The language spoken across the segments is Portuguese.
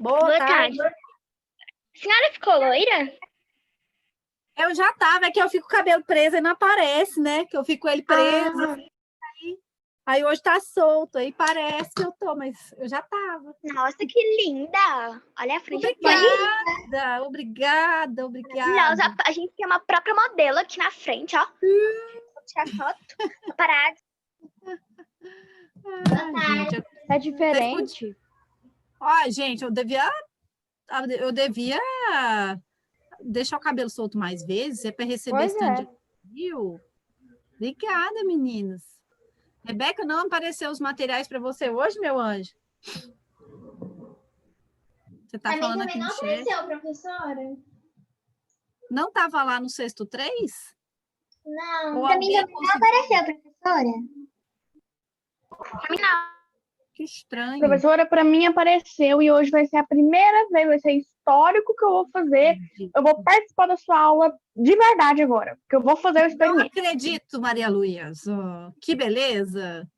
Boa tarde. A senhora ficou loira? Eu já tava, é que eu fico com o cabelo preso e não aparece, né? Que eu fico com ele preso. Aí hoje tá solto, aí parece que eu tô, mas eu já tava. Nossa, que linda! Olha a frente. Obrigada. Maravilhosa. A gente tem uma própria modelo aqui na frente, ó. Vou tirar foto. Parar. Gente, É diferente. ó, gente, eu devia deixar o cabelo solto mais vezes, é para receber esse tanto de elogio. Obrigada, meninas. Rebeca, não apareceu os materiais para você hoje, meu anjo? Você tá falando aqui no chat. Não apareceu, professora? Não estava lá no sexto 3? Não, pra mim também não apareceu, professora. Pra mim não. Que estranho. Professora, para mim apareceu e hoje vai ser a primeira vez, vai ser histórico que eu vou fazer. Eu vou participar da sua aula de verdade agora, porque eu vou fazer o experimento. Não acredito, Maria Luísa. Oh, que beleza.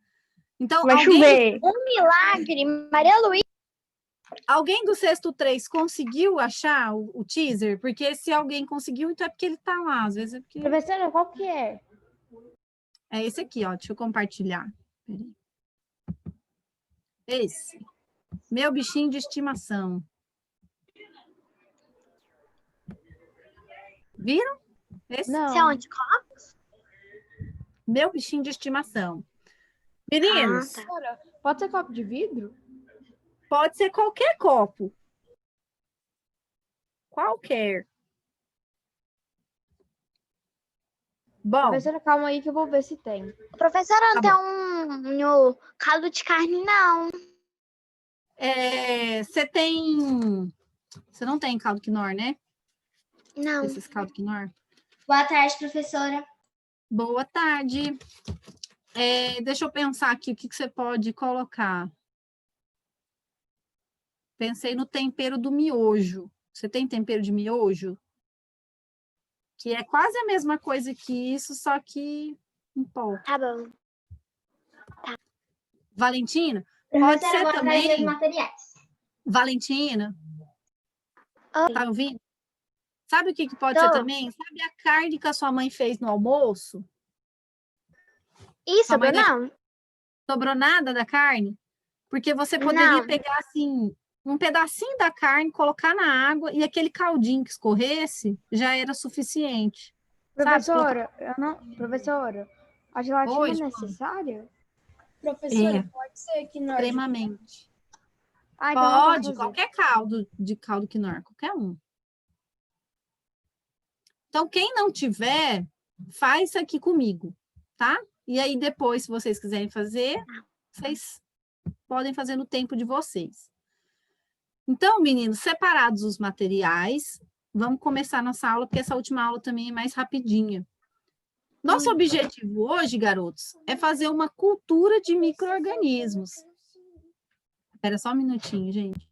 Então, vai chover. Um milagre, Maria Luísa. Alguém do sexto 3 conseguiu achar o teaser? Porque se alguém conseguiu, então é porque ele tá lá. Às vezes é porque... Professora, qual que é? É esse aqui, ó. Deixa eu compartilhar. Peraí. Esse. Meu bichinho de estimação. Viram? Esse? Não. Você é onde? Meu bichinho de estimação. Meninos. Tá. Pode ser copo de vidro? Pode ser qualquer copo. Qualquer. Bom. Professora, calma aí que eu vou ver se tem. Professora, não tem um caldo de carne, não. Você tem... Você não tem caldo quinor, né? Não. Esses caldo quinor? Boa tarde, professora. Boa tarde. Deixa eu pensar aqui o que você pode colocar. Pensei no tempero do miojo. Você tem tempero de miojo? Que é quase a mesma coisa que isso, só que um pouco. Tá bom. Tá. Valentina? Professora, Pode ser vou também. atrás dos materiais. Valentina? Oi. Tá ouvindo? Sabe o que pode ser também? Sabe a carne que a sua mãe fez no almoço? Isso, não. Sobrou nada da carne? Porque você poderia pegar, assim, um pedacinho da carne, colocar na água e aquele caldinho que escorresse já era suficiente. Professora, Professora, a gelatina é necessária? Professora, pode ser que nós... Extremamente. Então pode, qualquer caldo de caldo quinoa, qualquer um. Então, quem não tiver, faz isso aqui comigo, tá? E aí, depois, se vocês quiserem fazer, vocês podem fazer no tempo de vocês. Então, meninos, separados os materiais, vamos começar nossa aula, porque essa última aula também é mais rapidinha. Nosso objetivo hoje, garotos, é fazer uma cultura de micro-organismos. Espera só um minutinho, gente.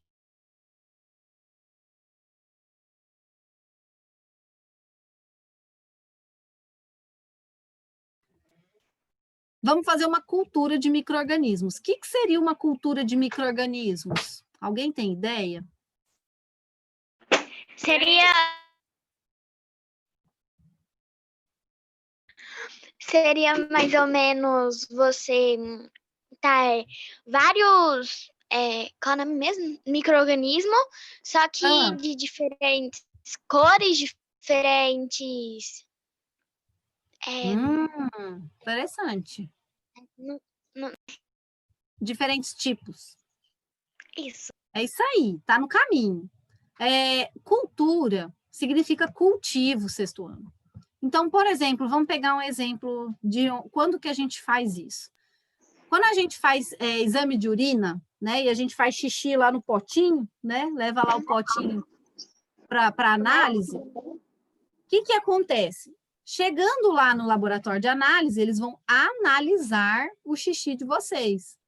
Vamos fazer uma cultura de micro-organismos. O que seria uma cultura de micro-organismos? Alguém tem ideia? Seria mais ou menos você vários qual é o nome mesmo? Micro-organismo, só que de diferentes cores, diferentes. Interessante. Não. Diferentes tipos. Isso. É isso aí, tá no caminho. Cultura significa cultivo, sexto ano. Então, por exemplo, vamos pegar um exemplo de quando que a gente faz isso. Quando a gente faz exame de urina, né, e a gente faz xixi lá no potinho, né, leva lá o potinho para análise, o que acontece? Chegando lá no laboratório de análise, eles vão analisar o xixi de vocês.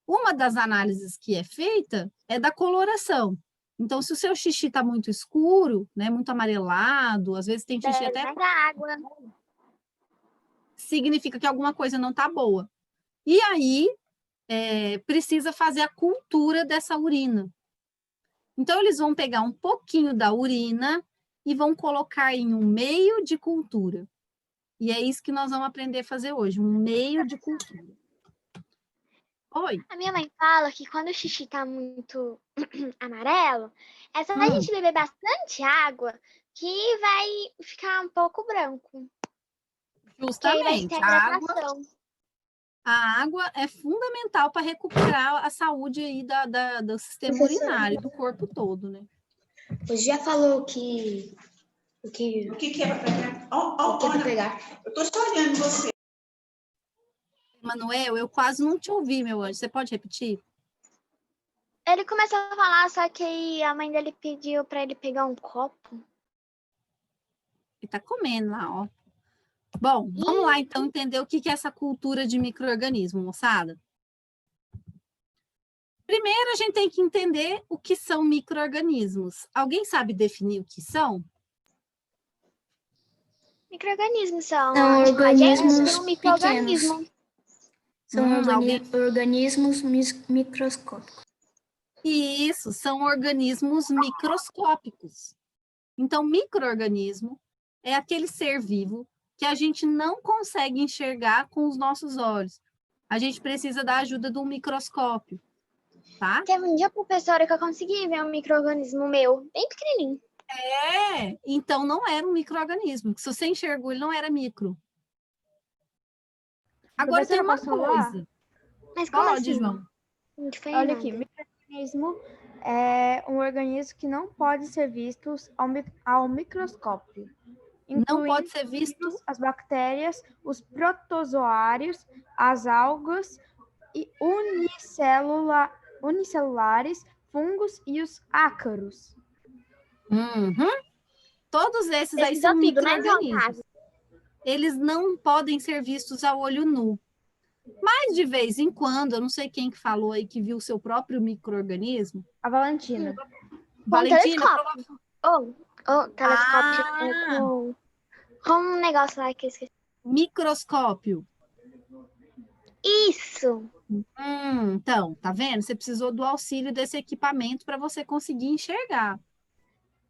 Uma das análises que é feita é da coloração. Então, se o seu xixi está muito escuro, né, muito amarelado, às vezes tem xixi até... água. Significa que alguma coisa não está boa. E aí, precisa fazer a cultura dessa urina. Então, eles vão pegar um pouquinho da urina e vão colocar em um meio de cultura. E é isso que nós vamos aprender a fazer hoje, um meio de cultura. Oi. A minha mãe fala que quando o xixi tá muito amarelo, é só a gente beber bastante água que vai ficar um pouco branco. Que aí vai Justamente, ter a hidratação. a água é fundamental para recuperar a saúde aí do sistema urinário, do corpo todo, né? Você já falou que... O que é para pegar? o que é para pegar? Eu estou só olhando você. Manuel, eu quase não te ouvi, meu anjo. Você pode repetir? Ele começou a falar, só que aí a mãe dele pediu para ele pegar um copo. Ele tá comendo lá, ó. Bom, vamos lá então entender o que é essa cultura de micro-organismo, moçada. Primeiro, a gente tem que entender o que são micro-organismos. Alguém sabe definir o que são? Micro-organismos são organismos um micro-organismo. São alguém- organismos microscópicos. Isso, são organismos microscópicos. Então, micro-organismo é aquele ser vivo que a gente não consegue enxergar com os nossos olhos. A gente precisa da ajuda de um microscópio, tá? Teve um dia, professora, que eu consegui ver um micro-organismo meu, bem pequenininho. Então não era um micro-organismo. Se você enxergou, ele não era micro. Agora tem uma coisa. Mas como Pode, assim? João. Não te foi Olha nada. aqui, micro-organismo é um organismo que não pode ser visto ao microscópio. Não pode incluindo ser visto. as bactérias, os protozoários, as algas e unicelulares, fungos e os ácaros. Uhum. Todos esses aí são tudo, né, micro-organismos. Eles não podem ser vistos a olho nu. Mas, de vez em quando, eu não sei quem que falou aí que viu o seu próprio micro-organismo. A Valentina. Valentina, telescópio. Telescópio com um negócio lá que eu esqueci. microscópio. Isso! Então, tá vendo? Você precisou do auxílio desse equipamento para você conseguir enxergar.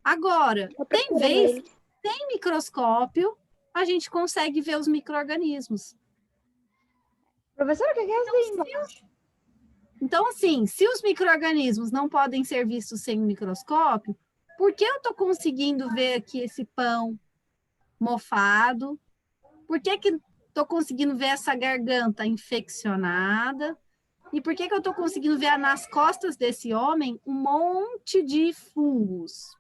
Agora, tem microscópio, a gente consegue ver os micro-organismos. Professora, o que é isso aí embaixo? Então, assim, se os micro-organismos não podem ser vistos sem microscópio, por que eu estou conseguindo ver aqui esse pão mofado? Por que estou conseguindo ver essa garganta infeccionada? E por que eu estou conseguindo ver nas costas desse homem um monte de fungos?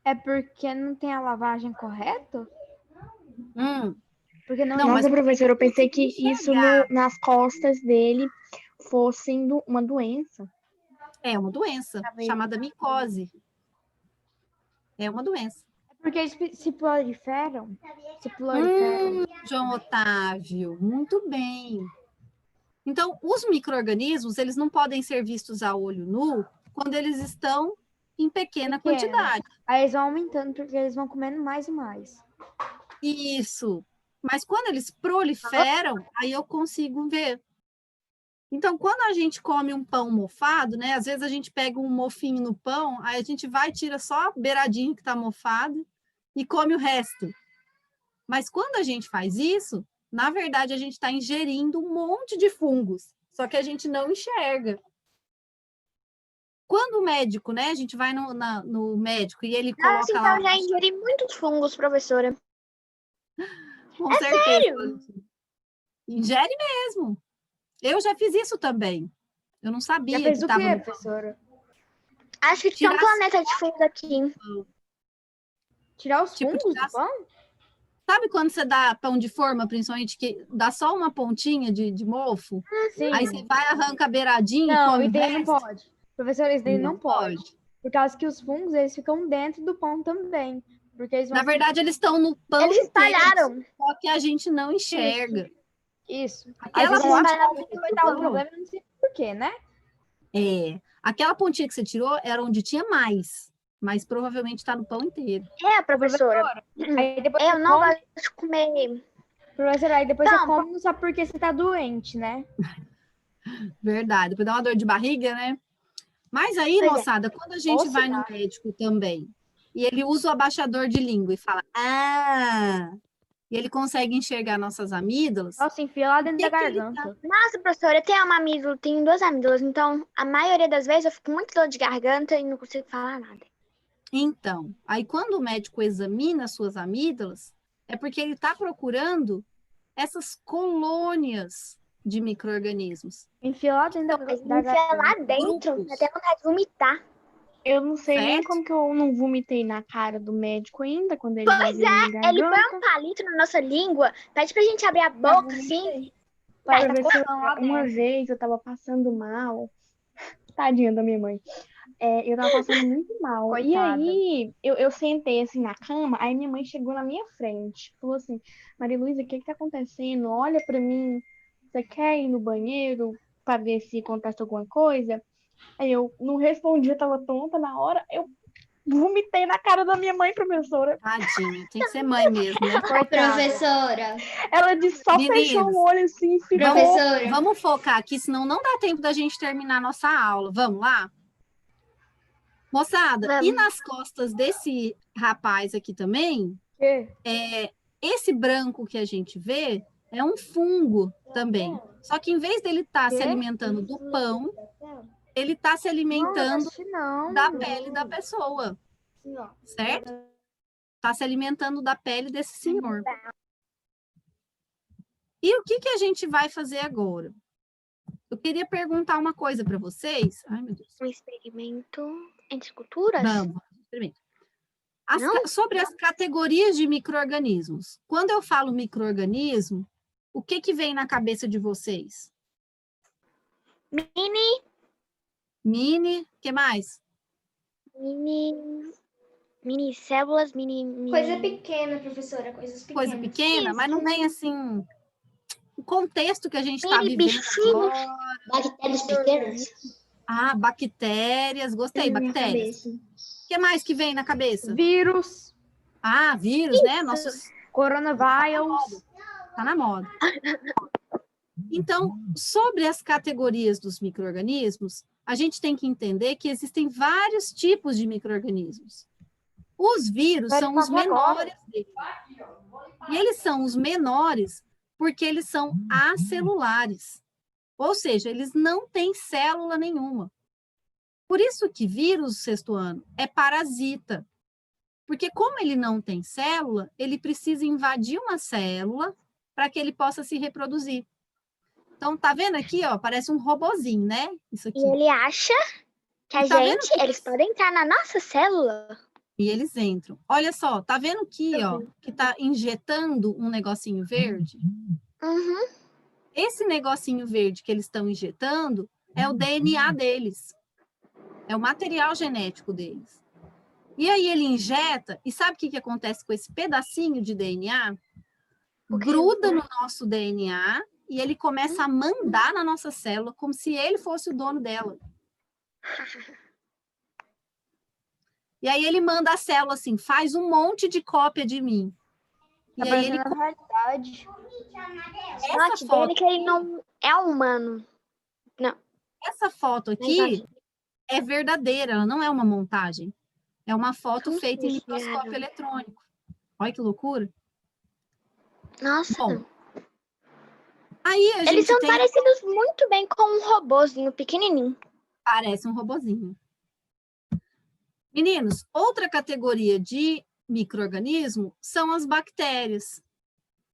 É porque não tem a lavagem correta? Porque Não, mas professora, eu pensei que isso enxergar. nas costas dele fosse uma doença. É uma doença chamada micose. É uma doença. É porque eles se proliferam. João Otávio, muito bem. Então, os micro-organismos, eles não podem ser vistos a olho nu quando eles estão em pequena quantidade. Aí eles vão aumentando porque eles vão comendo mais e mais. Isso. Mas quando eles proliferam, aí eu consigo ver. Então, quando a gente come um pão mofado, né? Às vezes a gente pega um mofinho no pão, aí a gente vai, tira só a beiradinha que está mofado e come o resto. Mas quando a gente faz isso, na verdade, a gente está ingerindo um monte de fungos, só que a gente não enxerga. Quando o médico, né? A gente vai no médico e ele coloca Nossa, então lá... eu já ingeri muitos fungos, professora. Com certeza. Sério? Ingere mesmo. Eu já fiz isso também. Eu não sabia Já fez que o estava quê, no... professora? Acho que tinha um planeta de fungos aqui. Tirar os Tipo, fungos do pão? Sabe quando você dá pão de forma, principalmente, que dá só uma pontinha de mofo? Sim. Aí você vai, arranca a beiradinha e Não, come e o daí não resto? pode. Professora, isso daí não pode. Por causa que os fungos, eles ficam dentro do pão também. Porque eles vão... Na verdade, eles estão no pão Eles espalharam. inteiro, só que a gente não enxerga. Isso. Aquela Aí vão lá, pontinha vai dar um problema, não sei por quê, né? Aquela pontinha que você tirou era onde tinha mais, mas provavelmente está no pão inteiro. É, professora. Aí depois Eu você não come, gosto de comer. professora, aí depois Não, você come só porque você tá doente, né? Verdade, depois dá uma dor de barriga, né? Mas aí, Pois é. moçada, quando a gente vai no médico também, e ele usa o abaixador de língua e fala, e ele consegue enxergar nossas amígdalas, Nossa, enfia lá dentro da que ele garganta. Nossa, professora, eu tenho uma amígdala, tenho 2 amígdalas, então a maioria das vezes eu fico com muito dor de garganta e não consigo falar nada. Então, aí quando o médico examina as suas amígdalas, é porque ele está procurando essas colônias de micro-organismos. Enfia lá dentro Mas da enfia lá garganta. dentro, Grupos. dá até vontade de vomitar. Eu não sei nem Certo? como que eu não vomitei na cara do médico ainda, quando ele Pois vai ver minha Ele põe garganta. um palito na nossa língua, pede pra gente abrir a boca, assim. Pra Daí ver se coçando lá uma dentro. vez eu tava passando mal. Tadinha da minha mãe. Eu tava passando muito mal. E Coitada. aí, eu sentei assim na cama, aí minha mãe chegou na minha frente. Falou assim, Maria Luísa, o que que tá acontecendo? Olha pra mim. Você quer ir no banheiro pra ver se acontece alguma coisa? Aí eu não respondi, eu tava tonta na hora. Eu vomitei na cara da minha mãe, professora. Tadinha, tem que ser mãe mesmo, né? Professora, Ela disse, só Meninas, fechou o olho assim e ficou. professora, Vamos focar aqui, senão não dá tempo da gente terminar a nossa aula. Vamos lá? Moçada, e Vamos. nas costas desse rapaz aqui também, Que? esse branco que a gente vê é um fungo também. Só que em vez dele estar se Quê? alimentando do pão, ele está se alimentando Não, da pele da pessoa, certo? Está se alimentando da pele desse senhor. E o que que a gente vai fazer agora? Eu queria perguntar uma coisa para vocês. Ai, meu Deus. Um experimento entre culturas? Vamos, experimento. Não? Sobre as categorias de micro-organismos. Quando eu falo micro-organismo, o que que vem na cabeça de vocês? Mini, que mais? Mini células, mini... coisa pequena, professora, coisas pequenas. Coisa pequena, mas não tem assim o contexto que a gente está Mini vivendo bichinhos. agora. Bactérias pequenas? Ah, bactérias, gostei, Na minha bactérias. cabeça. O que mais que vem na cabeça? vírus, Ah, vírus, né? Nossos coronavírus. tá na moda. Então, sobre as categorias dos micro-organismos, a gente tem que entender que existem vários tipos de micro-organismos. Os vírus Pode são os passar agora. menores deles. E eles são os menores porque eles são acelulares. Ou seja, eles não têm célula nenhuma. Por isso que vírus, sexto ano, é parasita. Porque como ele não tem célula, ele precisa invadir uma célula para que ele possa se reproduzir. Então, tá vendo aqui, ó, parece um robozinho, né? Isso aqui. E ele acha que a Tá vendo gente, eles podem entrar na nossa célula. E eles entram. Olha só, tá vendo aqui, ó, que tá injetando um negocinho verde? Uhum. Esse negocinho verde que eles estão injetando é o DNA deles. É o material genético deles. E aí ele injeta, e sabe o que acontece com esse pedacinho de DNA? Gruda no nosso DNA e ele começa a mandar na nossa célula como se ele fosse o dono dela. E aí ele manda a célula assim, faz um monte de cópia de mim. E Tá aí ele parecendo a realidade. Sorte dele que ele não é humano. essa foto aqui é verdadeira, ela não é uma montagem. É uma foto Como feita em eles microscópio criaram? eletrônico. Olha que loucura. Nossa. Bom, aí a Eles gente são tem... parecidos muito bem com um robozinho pequenininho. Parece um robozinho. Meninos, outra categoria de micro-organismo são as bactérias,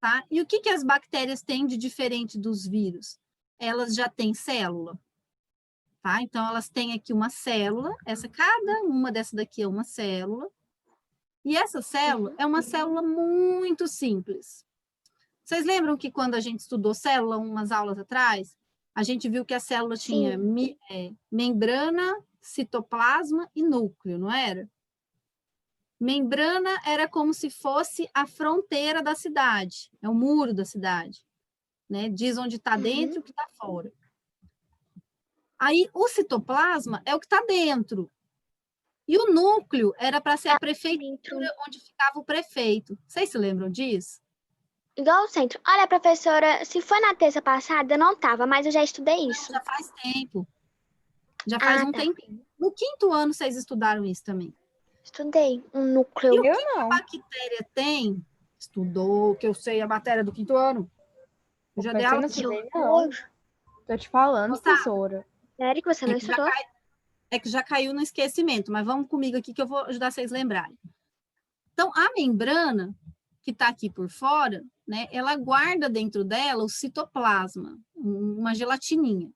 tá? E o que as bactérias têm de diferente dos vírus? Elas já têm célula, tá? Então, elas têm aqui uma célula, cada uma dessa daqui é uma célula, e essa célula é uma célula muito simples. Vocês lembram que quando a gente estudou célula umas aulas atrás, a gente viu que a célula tinha membrana, citoplasma e núcleo, não era? Membrana era como se fosse a fronteira da cidade, é o muro da cidade, né? Diz onde está dentro e o que está fora. Aí o citoplasma é o que está dentro. E o núcleo era para ser a prefeitura onde ficava o prefeito. Vocês se lembram disso? Igual o centro. Olha, professora, se foi na terça passada, eu não tava, mas eu já estudei isso. Já faz tempo. Já faz um tá. tempinho. No 5º ano, vocês estudaram isso também. Estudei um E núcleo. o que a bactéria tem? Estudou, que eu sei a matéria do 5º ano. Eu já dei aula. Professora, não sei não. Tô te falando, Moçada, professora. Sério que você não estudou? É que já caiu no esquecimento, mas vamos comigo aqui que eu vou ajudar vocês a lembrarem. Então, a membrana que está aqui por fora, né, ela guarda dentro dela o citoplasma, uma gelatininha.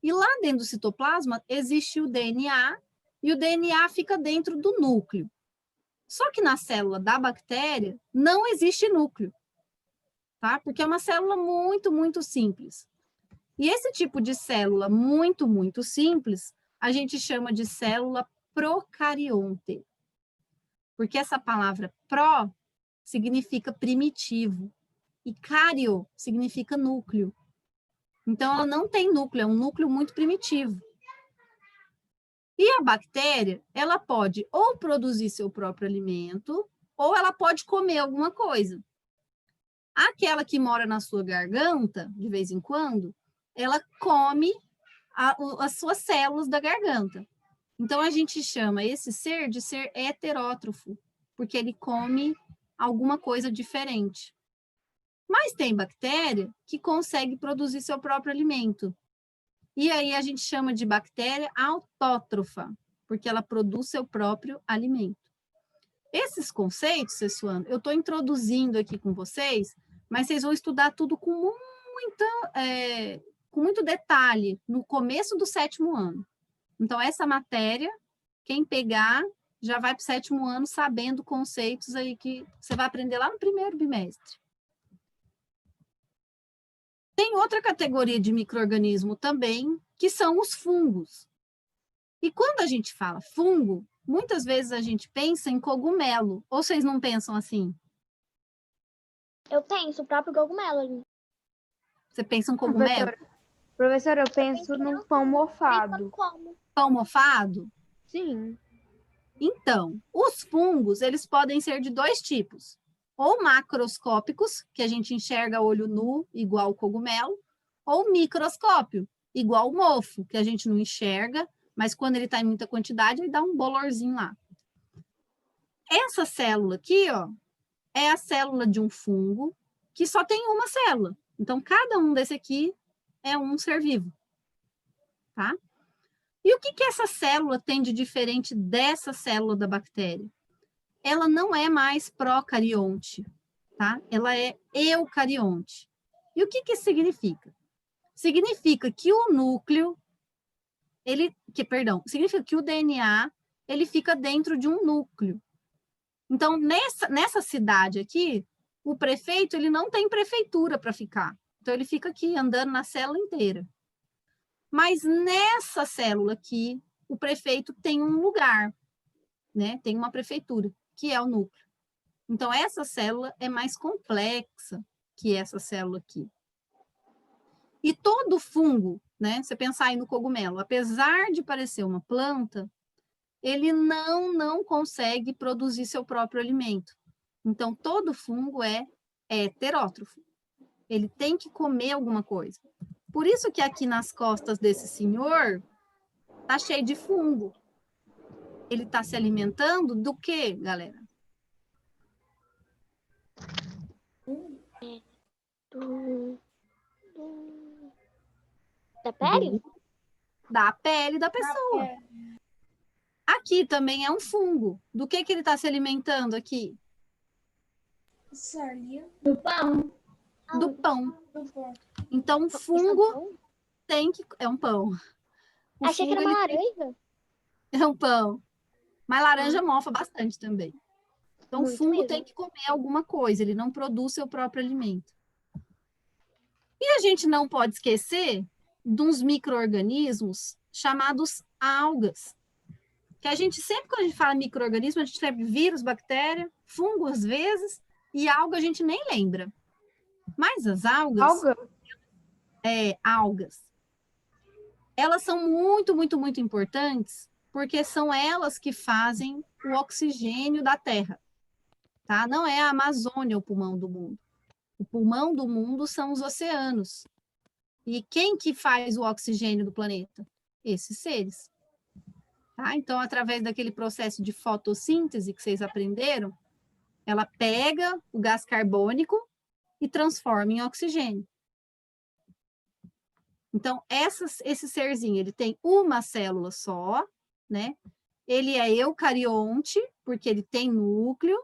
E lá dentro do citoplasma existe o DNA, e o DNA fica dentro do núcleo. Só que na célula da bactéria não existe núcleo, tá? Porque é uma célula muito, muito simples. E esse tipo de célula muito, muito simples, a gente chama de célula procarionte. Porque essa palavra pró significa primitivo e cario significa núcleo. Então, ela não tem núcleo, é um núcleo muito primitivo. E a bactéria, ela pode ou produzir seu próprio alimento, ou ela pode comer alguma coisa. Aquela que mora na sua garganta, de vez em quando, ela come as suas células da garganta. Então, a gente chama esse ser de ser heterótrofo, porque ele come alguma coisa diferente. Mas tem bactéria que consegue produzir seu próprio alimento. E aí a gente chama de bactéria autótrofa, porque ela produz seu próprio alimento. Esses conceitos, Sessuano, eu estou introduzindo aqui com vocês, mas vocês vão estudar tudo com muito detalhe no começo do 7º ano. Então, essa matéria, quem pegar, já vai para o 7º ano sabendo conceitos aí que você vai aprender lá no 1º bimestre. Tem outra categoria de micro-organismo também, que são os fungos. E quando a gente fala fungo, muitas vezes a gente pensa em cogumelo. Ou vocês não pensam assim? Eu penso, o próprio cogumelo ali. Você pensa em cogumelo? Professora, eu penso num pão mofado. Como? Pão mofado? Sim. Então, os fungos, eles podem ser de 2 tipos. Ou macroscópicos, que a gente enxerga a olho nu, igual o cogumelo, ou microscópio, igual o mofo, que a gente não enxerga, mas quando ele está em muita quantidade, ele dá um bolorzinho lá. Essa célula aqui, ó, é a célula de um fungo que só tem uma célula. Então, cada um desse aqui é um ser vivo, tá? E o que essa célula tem de diferente dessa célula da bactéria? Ela não é mais procarionte, tá? Ela é eucarionte. E o que isso significa? Significa que o núcleo, significa que o DNA, ele fica dentro de um núcleo. Então, nessa cidade aqui, o prefeito, ele não tem prefeitura para ficar. Então, ele fica aqui, andando na célula inteira. Mas nessa célula aqui, o prefeito tem um lugar, né? Tem uma prefeitura, que é o núcleo. Então, essa célula é mais complexa que essa célula aqui. E todo fungo, né? Você pensar aí no cogumelo, apesar de parecer uma planta, ele não consegue produzir seu próprio alimento. Então, todo fungo é heterótrofo. Ele tem que comer alguma coisa. Por isso que aqui nas costas desse senhor tá cheio de fungo. Ele está se alimentando do quê, galera? Da pele? Da pele da pessoa. Aqui também é um fungo. Do que ele está se alimentando aqui? Do pão. Do pão. Então, o fungo tem que... É um pão. O Achei que fungo, era uma ele tem- laranja. É um pão. Mas laranja mofa bastante também. Então, o Muito fungo mesmo. tem que comer alguma coisa. Ele não produz seu próprio alimento. E a gente não pode esquecer de uns micro-organismos chamados algas. Que a gente sempre, quando a gente fala micro-organismo, a gente lembra vírus, bactéria, fungo às vezes, e alga a gente nem lembra. Mas as algas, algas, elas são muito, muito, muito importantes, porque são elas que fazem o oxigênio da Terra. Tá? Não é a Amazônia o pulmão do mundo. O pulmão do mundo são os oceanos. E quem que faz o oxigênio do planeta? Esses seres. Tá? Então, através daquele processo de fotossíntese que vocês aprenderam, ela pega o gás carbônico e transforma em oxigênio. Então, esse serzinho, ele tem uma célula só, né? Ele é eucarionte, porque ele tem núcleo,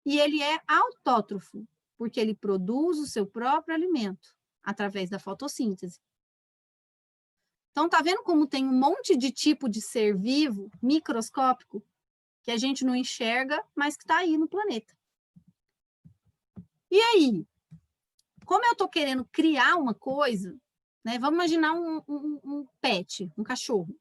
e ele é autótrofo, porque ele produz o seu próprio alimento, através da fotossíntese. Então, tá vendo como tem um monte de tipo de ser vivo, microscópico, que a gente não enxerga, mas que está aí no planeta. E aí, como eu estou querendo criar uma coisa, né? Vamos imaginar um pet, um cachorro.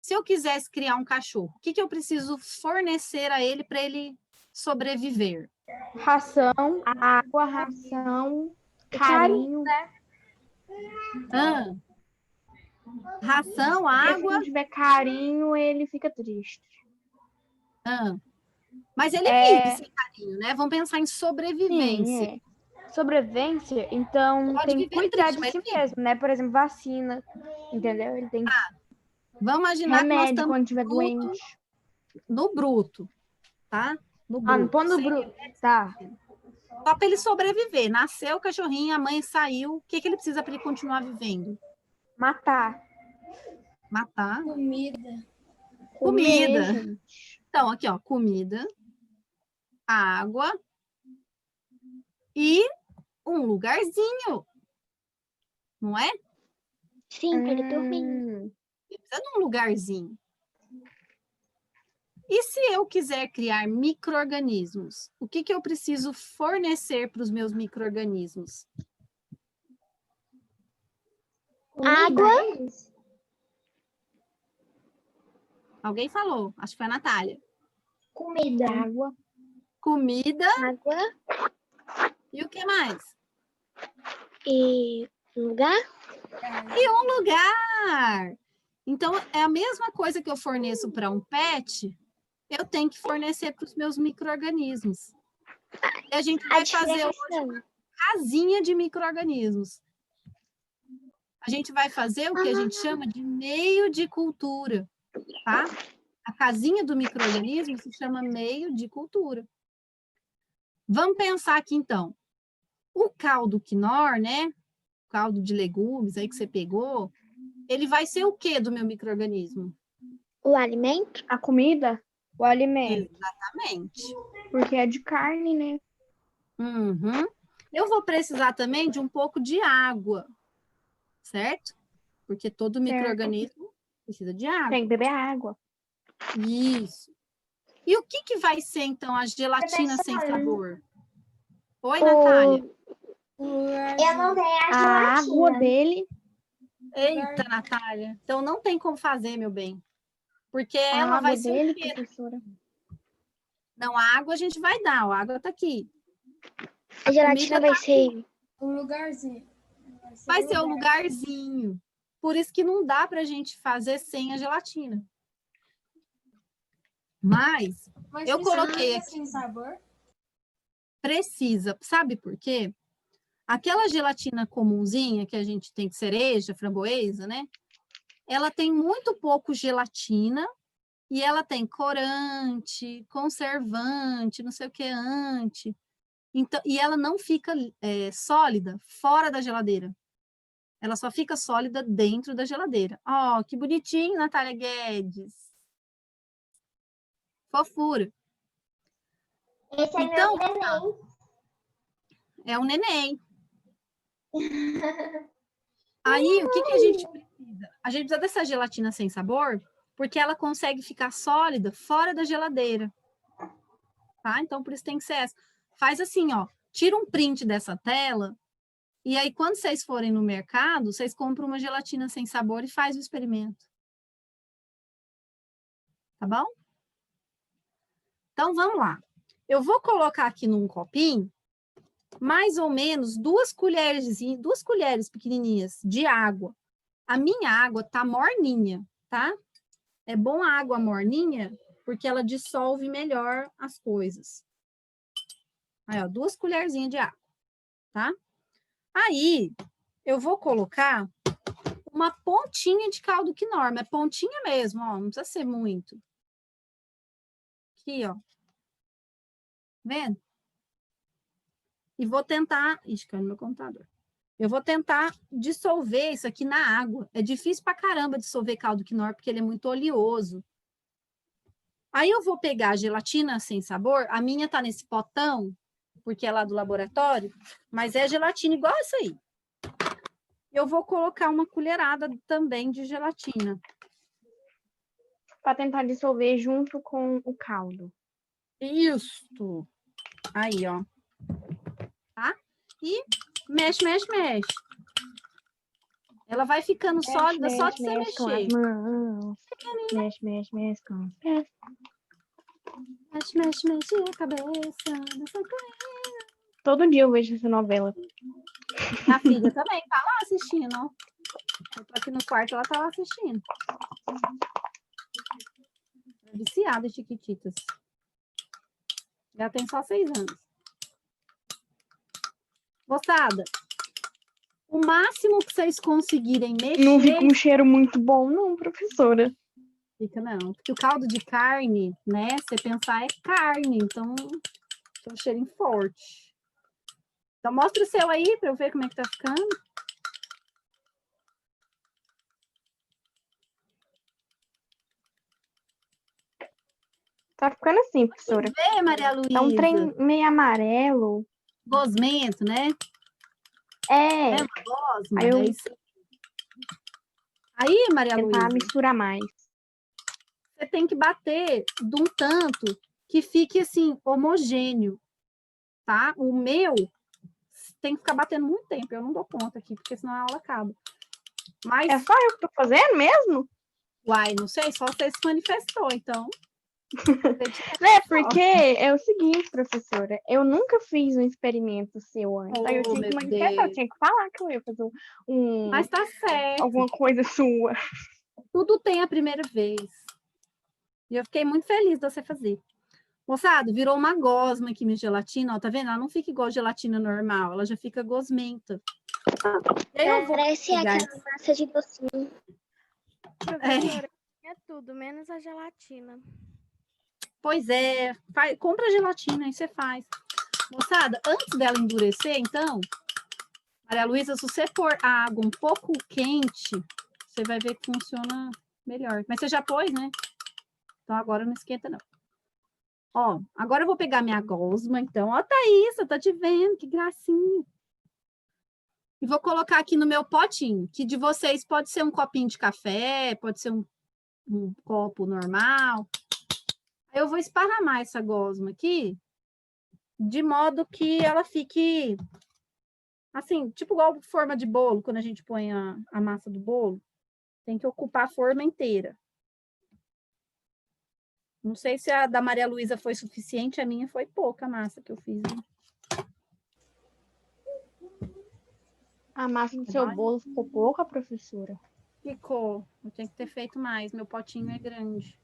Se eu quisesse criar um cachorro, o que eu preciso fornecer a ele para ele sobreviver? Ração, água, ração, carinho. Ah, ração, Se água. não tiver carinho, ele fica triste. Ah, mas ele vive sem carinho, né? Vamos pensar em sobrevivência. Sim, sobrevivência, então Pode tem que viver cuidar triste, de mas si vive. mesmo, né? Por exemplo, vacina, entendeu? Ele tem Vamos imaginar que nós remédio estamos quando estiver doente. no bruto, tá? No bruto. Ah, não põe no bruto. Tá. Só para ele sobreviver. Nasceu o cachorrinho, a mãe saiu. O que ele precisa para ele continuar vivendo? Matar. Matar. Comida. Comida. gente. Então, aqui, ó, comida, água e um lugarzinho. Não é? Sim, para ele dormir. Ele precisa de um lugarzinho. E se eu quiser criar micro-organismos, o que eu preciso fornecer para os meus micro-organismos? Água. Alguém falou, acho que foi a Natália. Comida. Água. Comida Água e o que mais? e lugar. E um lugar. Então, é a mesma coisa que eu forneço para um pet, eu tenho que fornecer para os meus micro-organismos. E a gente vai fazer hoje uma casinha de micro-organismos. A gente vai fazer o que a gente chama de meio de cultura, tá? A casinha do micro-organismo se chama meio de cultura. Vamos pensar aqui, então. O caldo quinor, né? O caldo de legumes aí que você pegou, ele vai ser o quê do meu micro-organismo? O alimento. A comida, o alimento. Exatamente. Porque é de carne, né? Uhum. Eu vou precisar também de um pouco de água, certo? Porque todo micro-organismo precisa de água. Tem que beber água. Isso. E o que vai ser, então, a gelatina sem sabor? Oi, O- Natália. Eu não tenho a A gelatina. água dele. Eita, Natália. Então, não tem como fazer, meu bem. Porque A ela vai água ser dele, o quê? professora. Não, a água a gente vai dar. A água tá aqui. A gelatina vai ser Um lugarzinho. Vai ser o lugarzinho. Por isso que não dá pra gente fazer sem a gelatina. Mas eu coloquei aqui. Sem sabor? Precisa. Sabe por quê? Aquela gelatina comunzinha que a gente tem de cereja, framboesa, né? Ela tem muito pouco gelatina e ela tem corante, conservante, não sei o que, ante. Então, e ela não fica sólida fora da geladeira. Ela só fica sólida dentro da geladeira. Ó, que bonitinho, Natália Guedes. Fofura. Esse é Então, meu neném. é um neném. Aí, o que a gente precisa? A gente precisa dessa gelatina sem sabor, porque ela consegue ficar sólida fora da geladeira. Tá? Então, por isso tem que ser essa. Faz assim, ó. Tira um print dessa tela, e aí, quando vocês forem no mercado, vocês compram uma gelatina sem sabor e faz o experimento. Tá bom? Então, vamos lá. Eu vou colocar aqui num copinho mais ou menos 2 colheres pequenininhas de água. A minha água tá morninha, tá? É bom a água morninha, porque ela dissolve melhor as coisas. Aí, ó, 2 colherzinhas de água, tá? Aí, eu vou colocar uma pontinha de caldo quinor, mas pontinha mesmo, ó, não precisa ser muito. Aqui, ó. Vendo? E vou tentar... Ixi, caiu no meu computador. Eu vou tentar dissolver isso aqui na água. É difícil pra caramba dissolver caldo quinor, porque ele é muito oleoso. Aí eu vou pegar a gelatina sem sabor. A minha tá nesse potão, porque é lá do laboratório, mas é gelatina igual essa aí. Eu vou colocar uma colherada também de gelatina. Para tentar dissolver junto com o caldo. Isso. Aí, ó. Tá? E mexe, mexe, mexe. Ela vai ficando sólida só de você mexe com as mexer. mãos. Mexe, mexe, mexe com os pés. Mexe, mexe, mexe a cabeça. Nessa Todo dia eu vejo essa novela. A filha também tá lá assistindo, ó. Eu tô aqui no quarto, ela tá lá assistindo. É viciada em Chiquititas. Já tem só 6 anos. Moçada, o máximo que vocês conseguirem mexer... Não fica um cheiro muito bom, não, professora. Fica não, porque o caldo de carne, né, você pensar é carne, então tem um cheirinho forte. Então mostra o seu aí para eu ver como é que tá ficando. Tá ficando assim, professora. Vê, Maria Luísa. Tá um trem meio amarelo. Gosmento, né? É. É uma gosma, Aí eu- é isso. Aí, Maria Tentar Luísa, misturar mais. você tem que bater de um tanto que fique assim, homogêneo, tá? O meu tem que ficar batendo muito tempo, eu não dou conta aqui, porque senão a aula acaba. Mas, É só eu que tô fazendo mesmo? uai, não sei, só você se manifestou, então. É, porque é o seguinte, professora. Eu nunca fiz um experimento seu antes. Aí eu Oh, tinha meu que manifestar, eu Deus. tinha que falar que eu ia fazer Mas tá certo. alguma coisa sua. Tudo tem a primeira vez. E eu fiquei muito feliz de você fazer. Moçada, virou uma gosma aqui minha gelatina, ó, tá vendo? Ela não fica igual gelatina normal, ela já fica gosmenta. E aí eu vou Parece pegar aquela massa de docinho. Professora, é tudo, menos a gelatina. Pois é, compra gelatina, aí você faz. Moçada, antes dela endurecer, então, Maria Luísa, se você pôr a água um pouco quente, você vai ver que funciona melhor. Mas você já pôs, né? Então agora não esquenta, não. Ó, agora eu vou pegar minha gosma, então. Ó, Thaís, eu tô te vendo, que gracinha. E vou colocar aqui no meu potinho, que de vocês pode ser um copinho de café, pode ser um copo normal. Aí eu vou esparramar essa gosma aqui, de modo que ela fique, assim, tipo igual forma de bolo, quando a gente põe a massa do bolo. Tem que ocupar a forma inteira. Não sei se a da Maria Luísa foi suficiente, a minha foi pouca a massa que eu fiz. Né? A massa do seu bolo ficou pouca, professora? Ficou. Eu tenho que ter feito mais. Meu potinho é grande.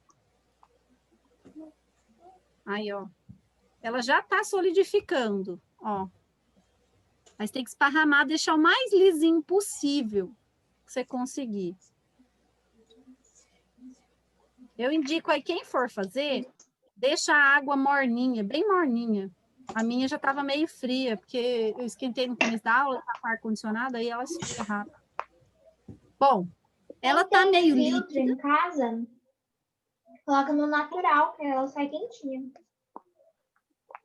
Aí, ó. Ela já tá solidificando, ó. Mas tem que esparramar, deixar o mais lisinho possível que você conseguir. Eu indico aí, quem for fazer, deixa a água morninha, bem morninha. A minha já estava meio fria, porque eu esquentei no começo da aula, tá com ar-condicionado, aí ela esfria rápido. Bom, ela tá meio filtro líquida. em casa, coloca no natural, que ela sai quentinha.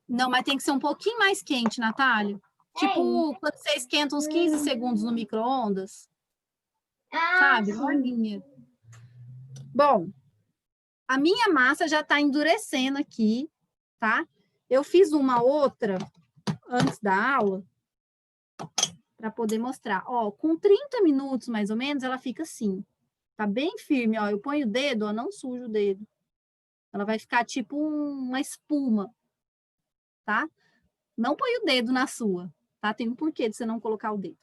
Não, mas tem que ser um pouquinho mais quente, Natália. Tipo, quando você esquenta uns 15 segundos no micro-ondas. Sabe? Sim. Morninha. Bom, a minha massa já está endurecendo aqui, tá? Eu fiz uma outra antes da aula para poder mostrar. Ó, com 30 minutos, mais ou menos, ela fica assim. Tá bem firme, ó. Eu ponho o dedo, ó, não sujo o dedo. Ela vai ficar tipo uma espuma, tá? Não põe o dedo na sua, tá? Tem um porquê de você não colocar o dedo.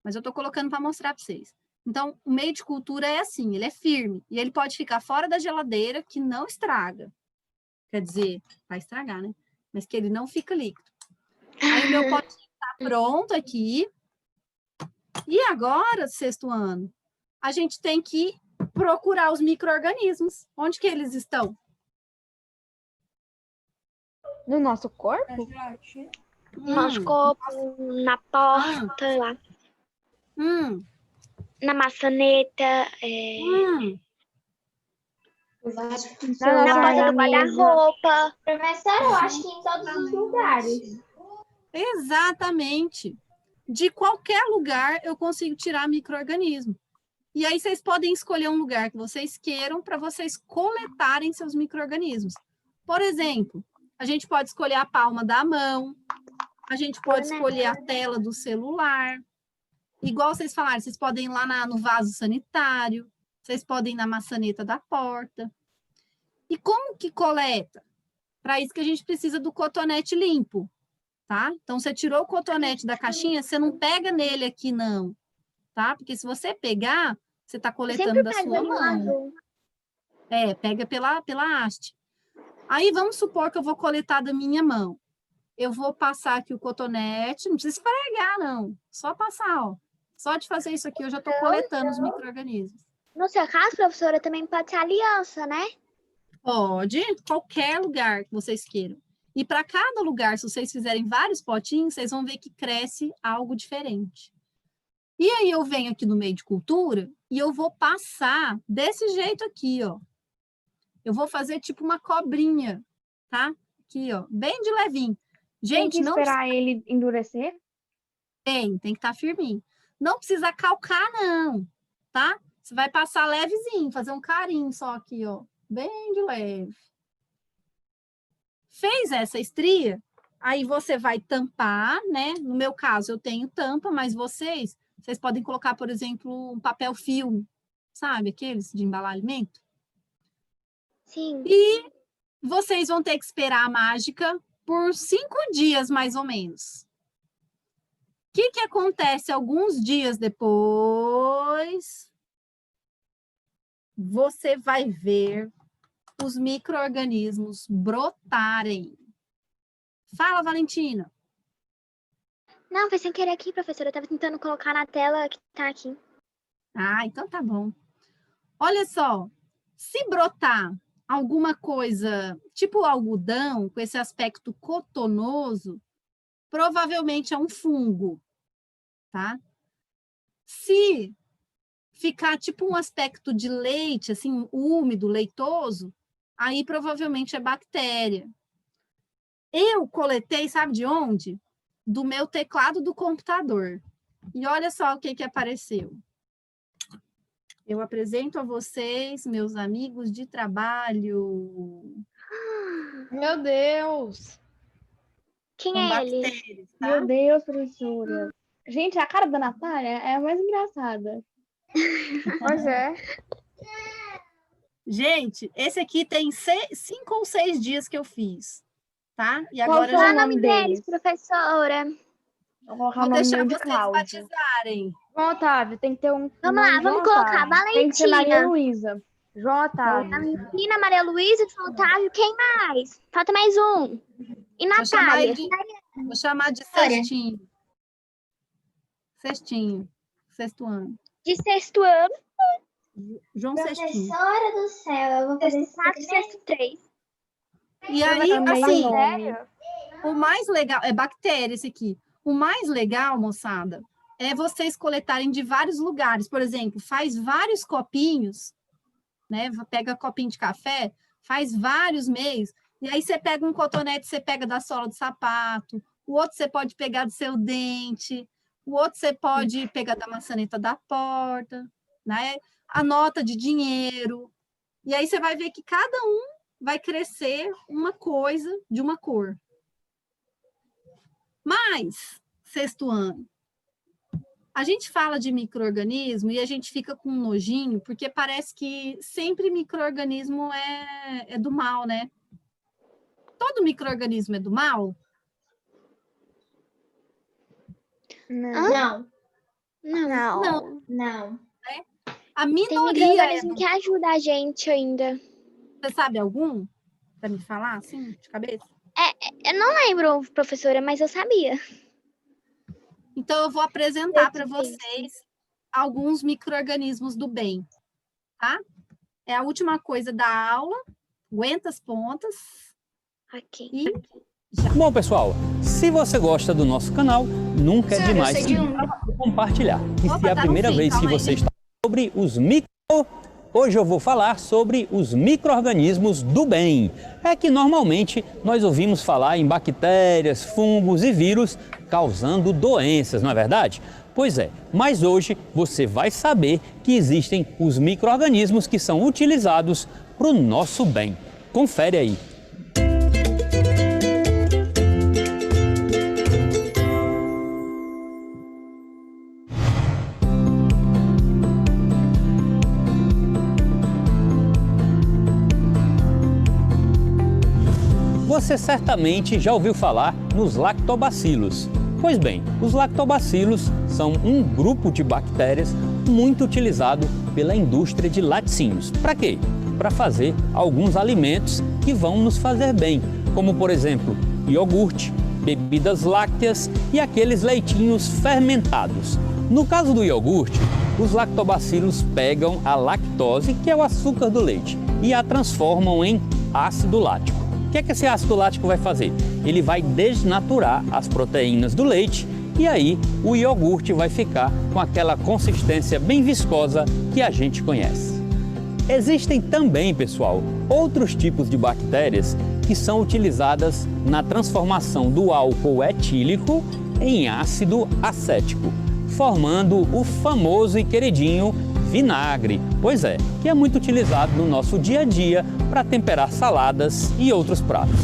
Mas eu tô colocando para mostrar para vocês. Então, o meio de cultura é assim, ele é firme. E ele pode ficar fora da geladeira, que não estraga. Quer dizer, vai estragar, né? Mas que ele não fica líquido. Aí o meu potinho tá pronto aqui. E agora, sexto ano, a gente tem que procurar os micro-organismos. Onde que eles estão? No nosso corpo? Nosso corpo, na porta, lá, na maçaneta, na porta do guarda-roupa. Professora, eu acho que em todos os lugares. Exatamente. De qualquer lugar eu consigo tirar micro-organismo. E aí vocês podem escolher um lugar que vocês queiram para vocês coletarem seus micro-organismos. Por exemplo, a gente pode escolher a palma da mão, a gente pode escolher a tela do celular. Igual vocês falaram, vocês podem ir lá no vaso sanitário, vocês podem ir na maçaneta da porta. E como que coleta? Para isso que a gente precisa do cotonete limpo, tá? Então, você tirou o cotonete da caixinha, você não pega nele aqui, não, tá? Porque se você pegar, você está coletando da sua mão. Pega pela haste. Aí, vamos supor que eu vou coletar da minha mão. Eu vou passar aqui o cotonete, não precisa esfregar, não. Só passar, ó. Só de fazer isso aqui, eu já estou coletando os micro-organismos. No seu caso, professora, também pode ser aliança, né? Pode, qualquer lugar que vocês queiram. E para cada lugar, se vocês fizerem vários potinhos, vocês vão ver que cresce algo diferente. E aí eu venho aqui no meio de cultura e eu vou passar desse jeito aqui, ó. Eu vou fazer tipo uma cobrinha, tá? Aqui, ó, bem de levinho. Gente, tem que esperar ele endurecer? Tem que estar firminho. Não precisa calcar, não, tá? Você vai passar levezinho, fazer um carinho só aqui, ó. Bem de leve. Fez essa estria, aí você vai tampar, né? No meu caso, eu tenho tampa, mas vocês podem colocar, por exemplo, um papel filme, sabe? Aqueles de embalar alimento. Sim. E vocês vão ter que esperar a mágica por 5 dias, mais ou menos. O que acontece alguns dias depois? Você vai ver os micro-organismos brotarem. Fala, Valentina. Não, foi sem querer aqui, professora. Eu estava tentando colocar na tela que tá aqui. Ah, então tá bom. Olha só, se brotar alguma coisa, tipo algodão, com esse aspecto cotonoso, provavelmente é um fungo, tá? Se ficar tipo um aspecto de leite, assim, úmido, leitoso, aí provavelmente é bactéria. Eu coletei, sabe de onde? Do meu teclado do computador. E olha só o que apareceu. Eu apresento a vocês, meus amigos de trabalho. Meu Deus! Quem São é ele? bactérias, tá? Meu Deus, professora. Gente, a cara da Natália é a mais engraçada. Pois é. Gente, esse aqui tem 5 ou 6 dias que eu fiz, tá? E Qual agora foi já o nome deles? Professora. Vou colocar vou o nome deixar meu de vocês Cláudio. batizarem. João Otávio, tem que ter um. Vamos lá, vamos colocar Tem que ser Maria Valentina. Luísa. João Otávio. Valentina, Maria Luísa, João Otávio, quem mais? Falta mais um. E Vou chamar Natália. vou chamar de Olha. Cestinho. Cestinho. Sexto ano. De sexto ano, João Cestinho. Professora do céu, eu vou fazer sexto 4, isso. sexto 3. E aí, Amei assim, o nome. o mais legal... É bactéria esse aqui. O mais legal, moçada, é vocês coletarem de vários lugares. Por exemplo, faz vários copinhos, né? Pega copinho de café, faz vários meios. E aí você pega um cotonete, você pega da sola do sapato. O outro você pode pegar do seu dente. O outro você pode pegar da maçaneta da porta, né? A nota de dinheiro. E aí você vai ver que cada um vai crescer uma coisa de uma cor. Mas, sexto ano, a gente fala de micro-organismo e a gente fica com um nojinho, porque parece que sempre micro-organismo é do mal, né? Todo micro-organismo é do mal? Não, Não. não. A Tem minoria é micro-organismo do que ajuda a gente ainda. Você sabe algum? Para me falar, assim, de cabeça? Eu não lembro, professora, mas eu sabia. Então, eu vou apresentar para vocês alguns micro-organismos do bem, tá? É a última coisa da aula, aguenta as pontas Ok. e Bom, pessoal, se você gosta do nosso canal, nunca é Sério, demais eu sei de compartilhar. E Opa, se é a tá no primeira fim, vez que calma aí. você está sobre os Hoje eu vou falar sobre os micro-organismos do bem. É que normalmente nós ouvimos falar em bactérias, fungos e vírus causando doenças, não é verdade? Pois é, mas hoje você vai saber que existem os micro-organismos que são utilizados para o nosso bem. Confere aí. Você certamente já ouviu falar nos lactobacilos. Pois bem, os lactobacilos são um grupo de bactérias muito utilizado pela indústria de laticínios. Para quê? Para fazer alguns alimentos que vão nos fazer bem, como por exemplo, iogurte, bebidas lácteas e aqueles leitinhos fermentados. No caso do iogurte, os lactobacilos pegam a lactose, que é o açúcar do leite, e a transformam em ácido lático. O que é que esse ácido lático vai fazer? Ele vai desnaturar as proteínas do leite e aí o iogurte vai ficar com aquela consistência bem viscosa que a gente conhece. Existem também, pessoal, outros tipos de bactérias que são utilizadas na transformação do álcool etílico em ácido acético, formando o famoso e queridinho vinagre, pois é, que é muito utilizado no nosso dia a dia para temperar saladas e outros pratos.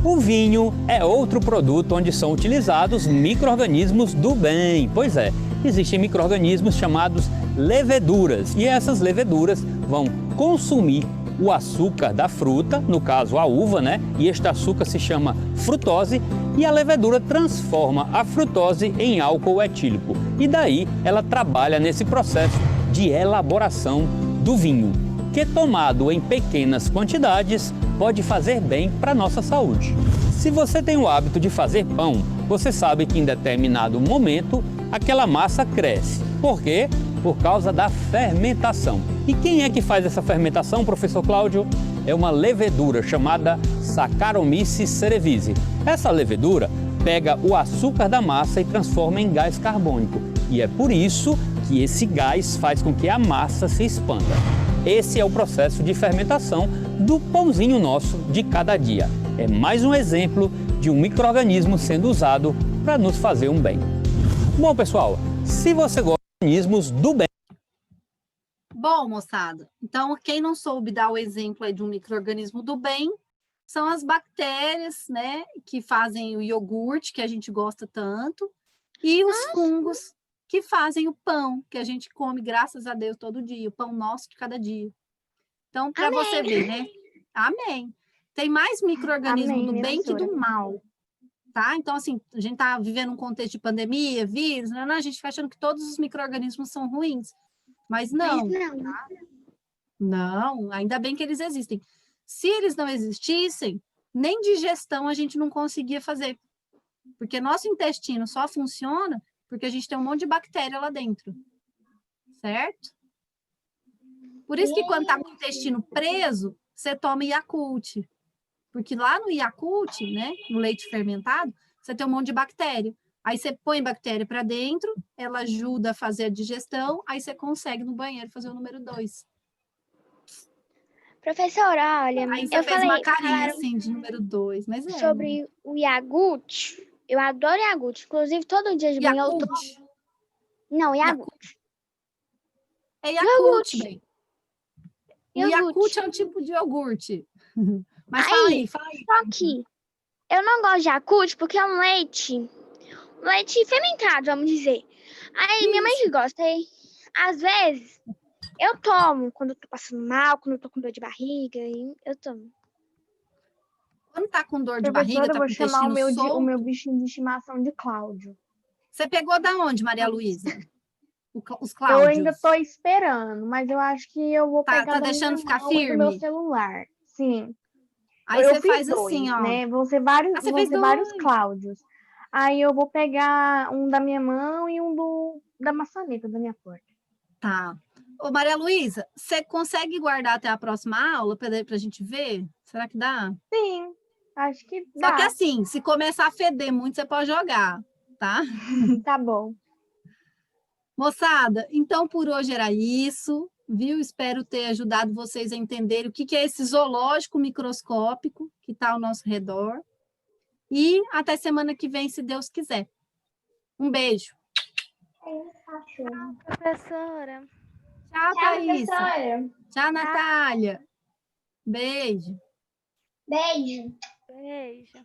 O vinho é outro produto onde são utilizados micro-organismos do bem, pois é, existem micro-organismos chamados leveduras e essas leveduras vão consumir o açúcar da fruta, no caso a uva, né? E este açúcar se chama frutose e a levedura transforma a frutose em álcool etílico e daí ela trabalha nesse processo de elaboração do vinho, que tomado em pequenas quantidades pode fazer bem para a nossa saúde. Se você tem o hábito de fazer pão, você sabe que em determinado momento aquela massa cresce. Por quê? Por causa da fermentação. E quem é que faz essa fermentação, professor Cláudio? É uma levedura chamada Saccharomyces cerevisiae. Essa levedura pega o açúcar da massa e transforma em gás carbônico. E é por isso que esse gás faz com que a massa se expanda. Esse é o processo de fermentação do pãozinho nosso de cada dia. É mais um exemplo de um micro-organismo sendo usado para nos fazer um bem. Bom, pessoal, se você gosta de organismos do bem... Bom, moçada, então quem não soube dar o exemplo aí de um micro-organismo do bem, são as bactérias, né, que fazem o iogurte, que a gente gosta tanto, e os fungos, que fazem o pão, que a gente come, graças a Deus, todo dia, o pão nosso de cada dia. Então, para você ver, né? Amém. Tem mais micro-organismo do bem que do mal, tá? Então, assim, a gente tá vivendo um contexto de pandemia, vírus, né? A gente fica achando que todos os micro-organismos são ruins, mas não. Tá? Não, ainda bem que eles existem. Se eles não existissem, nem digestão a gente não conseguia fazer, porque nosso intestino só funciona porque a gente tem um monte de bactéria lá dentro, certo? Por isso que quando está com o intestino preso, você toma Yakult, porque lá no Yakult, né, no leite fermentado, você tem um monte de bactéria. Aí você põe bactéria para dentro, ela ajuda a fazer a digestão, aí você consegue no banheiro fazer o número 2. Professora, olha, Aí você eu fez uma falei carinha assim de número 2, mas é. sobre o iogurte. Eu adoro iogurte. Inclusive, todo dia de manhã eu tomo. Yakult. Não, iogurte. É Yakult, Iogurte. bem. O Iogurte. Yakult é um tipo de iogurte. Mas fala aí. Só que eu não gosto de Yakult porque é um leite fermentado, vamos dizer. Aí minha mãe que gosta. Aí, às vezes, eu tomo quando eu tô passando mal, quando eu tô com dor de barriga, aí eu tomo. Quando tá com dor de barriga, tá com o intestino eu vou chamar solto. o meu bichinho de estimação de Cláudio. Você pegou da onde, Maria Luísa? Os Eu Cláudios? ainda tô esperando, mas eu acho que eu vou pegar Tá da deixando minha ficar mão e do firme? meu celular. Sim. Aí eu você fiz faz dois, assim, ó. né? Vão ser vários, Ah, você vão fez ser vários dois. Cláudios. Aí eu vou pegar um da minha mão e um da maçaneta da minha porta. Tá. Ô, Maria Luísa, você consegue guardar até a próxima aula para a gente ver? Será que dá? Sim, acho que Só que dá. assim, se começar a feder muito, você pode jogar, tá? Tá bom. Moçada, então por hoje era isso, viu? Espero ter ajudado vocês a entenderem o que é esse zoológico microscópico que está ao nosso redor. E até semana que vem, se Deus quiser. Um beijo. Professora. Tchau, Tchau, Thaís. professora. Tchau, Natália. Beijo. Beijo. Beijo.